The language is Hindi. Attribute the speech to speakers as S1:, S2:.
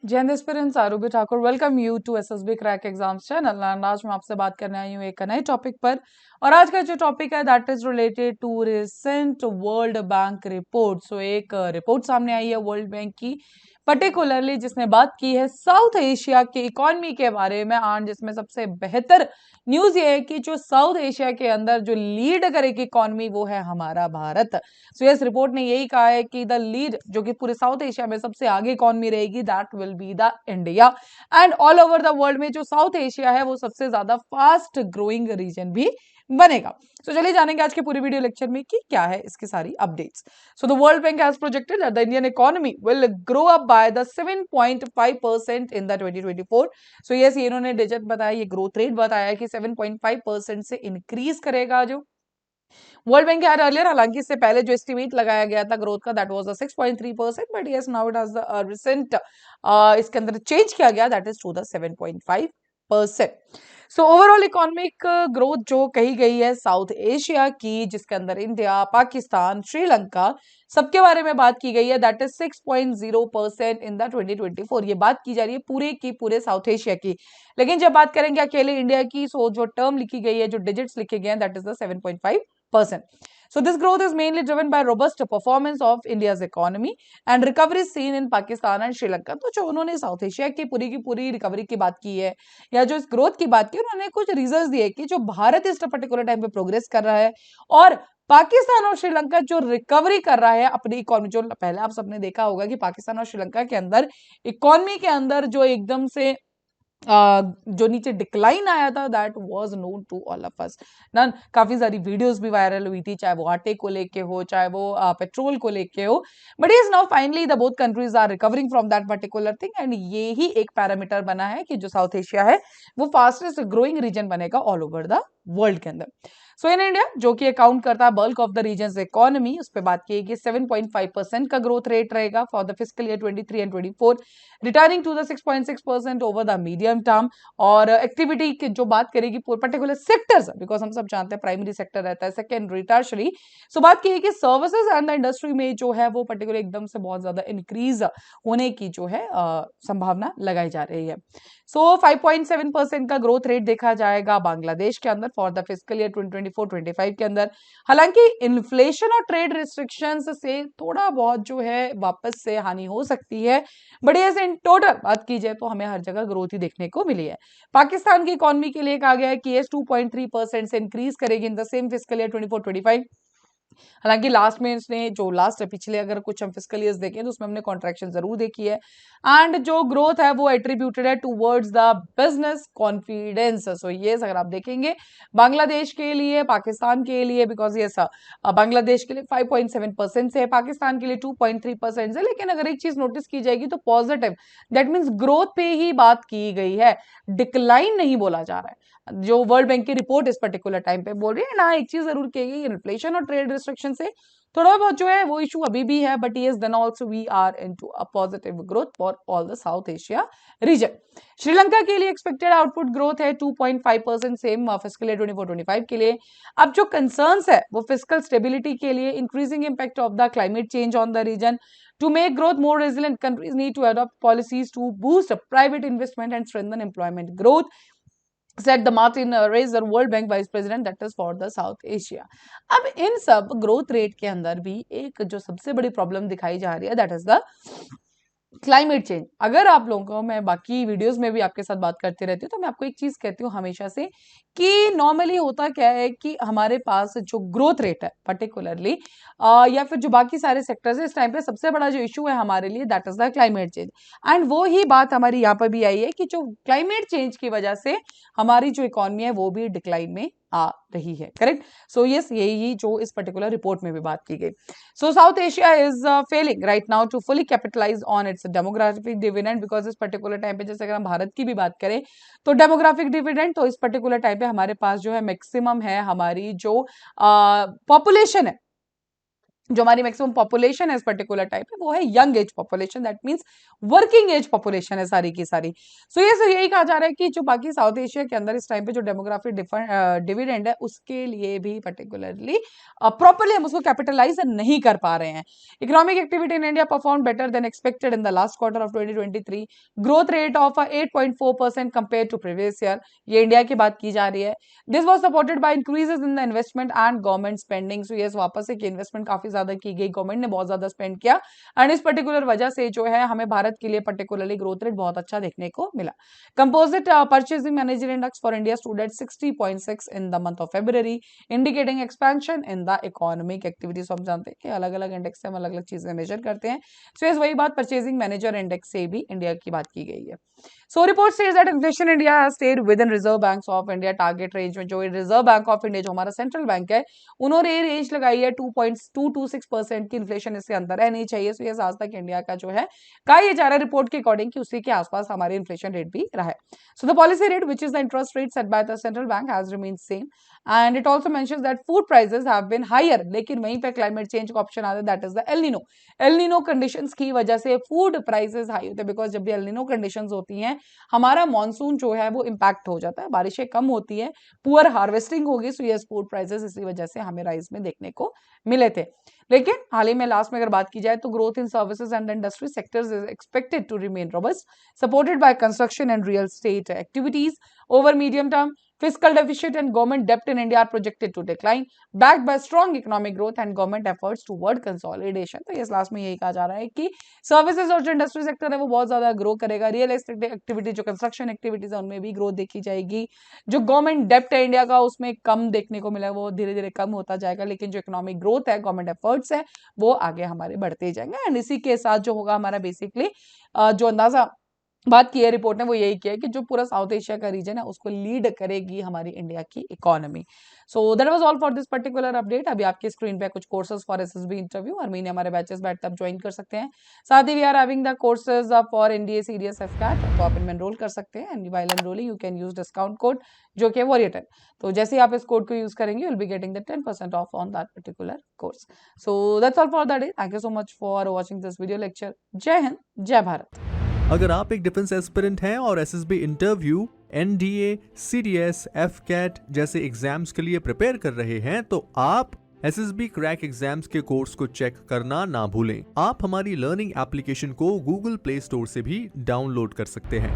S1: जैन एस्पिरेंट्स आरूबी Thakur welcome you to SSB crack exams channel. आज मैं आपसे बात करने आई हूँ एक नए टॉपिक पर। और आज का जो टॉपिक है that is related to recent world bank report. So एक रिपोर्ट सामने आई है वर्ल्ड बैंक की, पर्टिकुलरली जिसने बात की है साउथ एशिया के इकोनॉमी के बारे में। और जिसमें सबसे बेहतर न्यूज ये है कि जो साउथ एशिया के अंदर जो लीड करेगी इकोनॉमी वो है हमारा भारत। सो यस, रिपोर्ट ने यही कहा है कि द लीड जो कि पूरे साउथ एशिया में सबसे आगे इकोनॉमी रहेगी that will be the India. And all over the world में जो साउथ एशिया है वो सबसे ज्यादा फास्ट ग्रोइंग रीजन भी बनेगा। तो चलिए जानेंगे आज के पूरी वीडियो लेक्चर में कि क्या है इसकी सारी updates. So the world bank has projected that the Indian economy will grow up by the 7.5% in the 2024। So yes, ये इन्होंने डिजिट बताया, ये ग्रोथ रेट बताया कि 7.5% से इंक्रीज करेगा जो वर्ल्ड बैंक यार अर्लियर। हालांकि इससे पहले जो एस्टिमेट लगाया गया था ग्रोथ का that was 6.3%, but yes now it has recent इसके अंदर चेंज किया गया that is to the 7.5%। So overall economic growth जो कही गई है साउथ एशिया की, जिसके अंदर इंडिया, पाकिस्तान, श्रीलंका सबके बारे में बात की गई है दैट इज 6.0% इन द 2024। ये बात की जा रही है पूरे की पूरे साउथ एशिया की। लेकिन जब बात करेंगे अकेले इंडिया की, सो जो टर्म लिखी गई है, जो डिजिट्स लिखे गए हैं that is the 7.5%. So this growth is mainly driven by robust performance of India's economy and recovery seen in Pakistan and Sri Lanka. तो जो उन्होंने साउथ एशिया की पूरी रिकवरी की बात की है या जो इस ग्रोथ की बात की, उन्होंने कुछ रीजंस दिए कि जो भारत इस पर्टिकुलर टाइम पे प्रोग्रेस कर रहा है और पाकिस्तान और श्रीलंका जो रिकवरी कर रहा है अपनी इकोनॉमी। जो पहले आप सबने देखा होगा कि पाकिस्तान और श्रीलंका के अंदर इकोनॉमी के अंदर जो एकदम से जो नीचे डिक्लाइन आया था that was known to all of us ना। काफी सारी वीडियोस भी वायरल हुई थी, चाहे वो आटे को लेके हो, चाहे वो पेट्रोल को लेके हो। But is now finally the both countries are recovering from that particular thing and ये ही एक पैरामीटर बना है कि जो साउथ एशिया है वो फास्टेस्ट ग्रोइंग रीजन बनेगा ऑल ओवर द वर्ल्ड के अंदर। सो इन इंडिया जो कि अकाउंट करता है bulk of the region economy, उस पर बात की कि 7.5% का ग्रोथ रेट रहेगा for the fiscal year 23 and 24, returning to the 6.6% over the medium term. और एक्टिविटी की जो बात करेगी पर्टिकुलर सेक्टर्स, बिकॉज हम सब जानते हैं प्राइमरी सेक्टर रहता है, सेकेंडरी, टर्शरी। सो बात की है कि सर्विसेज एंड द इंडस्ट्री में जो है वो पर्टिकुलर एकदम से बहुत ज्यादा इंक्रीज होने की जो है संभावना लगाई जा रही है। सो 5.7% का ग्रोथ रेट देखा जाएगा बांग्लादेश के अंदर फॉर द फिस्कल ईयर 2024-25 के अंदर। हालांकि इन्फ्लेशन और ट्रेड रिस्ट्रिक्शंस से थोड़ा बहुत जो है वापस से हानि हो सकती है, बट ये इन टोटल बात की जाए तो हमें हर जगह ग्रोथ ही देखने को मिली है। पाकिस्तान की इकोनॉमी के लिए कहा गया है कि ये 2.3% से इंक्रीज करेगी in the same fiscal year 24-25। हालांकि लास्ट में इसने जो लास्ट पिछले अगर कुछ हम फिस्कल ईयर्स देखें तो उसमें हमने कॉन्ट्रैक्शन जरूर देखी है। एंड जो ग्रोथ है वो एट्रीब्यूटेड है टूवर्ड्स द बिजनेस कॉन्फिडेंस। सो ये अगर आप देखेंगे बांग्लादेश के लिए, पाकिस्तान के लिए, बिकॉज ये बांग्लादेश के लिए 5.7% से है, पाकिस्तान के लिए 2.3% से। लेकिन अगर एक चीज नोटिस की जाएगी तो पॉजिटिव, दैट मीन्स ग्रोथ पे ही बात की गई है, डिक्लाइन नहीं बोला जा रहा है। जो वर्ल्ड बैंक की रिपोर्ट इस पर्टिकुलर टाइम पे बोल रही है ना, एक चीज जरूर कहेगी, इन्फ्लेशन और ट्रेड रिस्ट्रिक्शन से थोड़ा बहुत जो है वो इशू अभी भी है, but yes then also we are into a positive growth for all the South Asia region. Sri Lanka के लिए एक्सपेक्टेड आउटपुट ग्रोथ है 2.5% सेम फिस्कल ईयर 24-25 के लिए। अब जो कंसर्न्स है वो फिस्कल स्टेबिलिटी के लिए, increasing impact of the climate change on the region. To make growth more resilient, countries need to adopt policies to boost private investment and strengthen employment growth, said the Martin Razor, World Bank Vice President, that is for the South Asia. अब इन सब ग्रोथ रेट के अंदर भी एक जो सबसे बड़ी प्रॉब्लम दिखाई जा रही है that is the climate change. अगर आप लोगों को मैं बाकी वीडियोस में भी आपके साथ बात करती रहती हूँ तो मैं आपको एक चीज कहती हूँ हमेशा से कि नॉर्मली होता क्या है कि हमारे पास जो ग्रोथ रेट है पर्टिकुलरली या फिर जो बाकी सारे सेक्टर्स है, इस टाइम पे सबसे बड़ा जो इशू है हमारे लिए that is the climate change. And वो ही बात हमारी यहाँ पर भी आई है कि जो क्लाइमेट चेंज की वजह से हमारी जो इकोनॉमी है वो भी डिक्लाइन में आ रही है। करेक्ट। सो यस, यही जो इस पर्टिकुलर रिपोर्ट में भी बात की गई। So South Asia is failing right now to fully capitalize on its demographic dividend, because इस पर्टिकुलर टाइम पे जैसे अगर हम भारत की भी बात करें तो डेमोग्राफिक डिविडेंड तो इस पर्टिकुलर टाइम पे हमारे पास जो है मैक्सिमम है, हमारी जो पॉपुलेशन है जो हमारी मैक्सिमम पॉपुलेशन है इस पर्टिकुलर टाइप है वो है young age population, that means working age population है सारी की सारी। सो ये यही कहा जा रहा है कि जो बाकी साउथ एशिया के अंदर इस टाइम पे जो डेमोग्राफिक डिविडेंड है उसके लिए भी पर्टिकुलरली प्रॉपरली हम उसको कैपिटलाइज नहीं कर पा रहे हैं। Economic activity in India perform better than expected in the last quarter of 2023, growth rate of 8.4% compare to previous year. ये इंडिया की बात की जा रही है। This was supported by increases in the investment and government spending. So yes, वापस से इन्वेस्टमेंट काफी ज्यादा की गई, गवर्नमेंट ने बहुत ज्यादा स्पेंड किया एंड इस पर्टिकुलर वजह से जो है हमें भारत के लिए पर्टिकुलरली ग्रोथ रेट बहुत अच्छा देखने को मिला। Composite purchasing manager index for India stood at 60.6 in the month of February, indicating expansion in the economic activities. हम जानते हैं कि अलग अलग इंडेक्स से हम अलग अलग चीजें मेजर करते हैं। सो इस वही बात परचेसिंग मैनेजर इंडेक्स से भी इंडिया की बात की गई है। So report says that inflation in India has stayed within Reserve Banks of India target range में। जो रिजर्व बैंक ऑफ इंडिया जो हमारा सेंट्रल बैंक है उन्होंने ये रेंज लगाई है 2.226% की इन्फ्लेशन इसके अंदर रहनी चाहिए। सो ये आज तक इंडिया का जो है कहा यह जा रहा है रिपोर्ट के अकॉर्डिंग कि उसी के आसपास हमारे इन्फ्लेशन रेट भी रहा है। So the policy rate which is the interest rate set by the central bank has remain same and it also mentions that food prices have been higher. लेकिन वहीं पे क्लाइमेट चेंज का ऑप्शन आता है, that is the El Nino. El Nino conditions की वजह से फूड प्राइसेस हाई होते हैं, बिकॉज जब भी एल नीनो कंडीशंस होती हैं हमारा मॉनसून जो है वो इम्पैक्ट हो जाता है, बारिशें कम होती है, पुअर हार्वेस्टिंग होगी। सो यस, फूड प्राइसेस इसी वजह से हमें राइज में देखने को मिले थे। लेकिन हाल ही में लास्ट में अगर बात की जाए तो growth in services and industry sectors is expected to remain robust, supported by construction and real estate activities over medium term. Fiscal deficit and government debt in India are projected to decline, backed by strong economic growth and government efforts toward consolidation। तो इस लास्ट में यही कहा जा रहा है कि सर्विसेज और जो इंडस्ट्री सेक्टर है वो बहुत ज्यादा ग्रो करेगा। रियल एस्टेट एक्टिविटी, जो कंस्ट्रक्शन एक्टिविटीज है उनमें भी ग्रोथ देखी जाएगी। जो गवर्नमेंट डेप्ट है इंडिया का उसमें कम देखने को मिला, वो धीरे धीरे कम होता जाएगा। लेकिन जो इकोनॉमिक ग्रोथ है, गवर्नमेंट एफर्ट्स है, वो आगे हमारे बढ़ते जाएंगे। एंड इसी के साथ जो होगा हमारा बेसिकली जो अंदाजा बात की है रिपोर्ट ने वो यही किया है कि जो पूरा साउथ एशिया का रीजन है उसको लीड करेगी हमारी इंडिया की economy. So that was all for this particular update. अभी आपकी स्क्रीन पे कुछ कोर्सेज फॉर एसएसबी इंटरव्यू और महीने हमारे बैचेस बैठ आप ज्वाइन कर सकते हैं। साथ ही we are having the courses for NDA CDS AFCAT, तो आप इनमें एनरोल कर सकते हैं and while enrolling you can use discount code जो कि वॉरियर10। तो जैसे ही आप इस कोड को यूज करेंगे you will be getting the 10% of on that particular course. So that's all for the day. Thank you so much for watching this video lecture. जय हिंद, जय भारत।
S2: अगर आप एक डिफेंस एस्पिरेंट हैं और SSB interview, NDA, CDS, AFCAT जैसे एग्जाम्स के लिए प्रिपेयर कर रहे हैं तो आप एसएसबी क्रैक एग्जाम्स के कोर्स को चेक करना ना भूलें। आप हमारी लर्निंग एप्लीकेशन को गूगल प्ले स्टोर से भी डाउनलोड कर सकते हैं।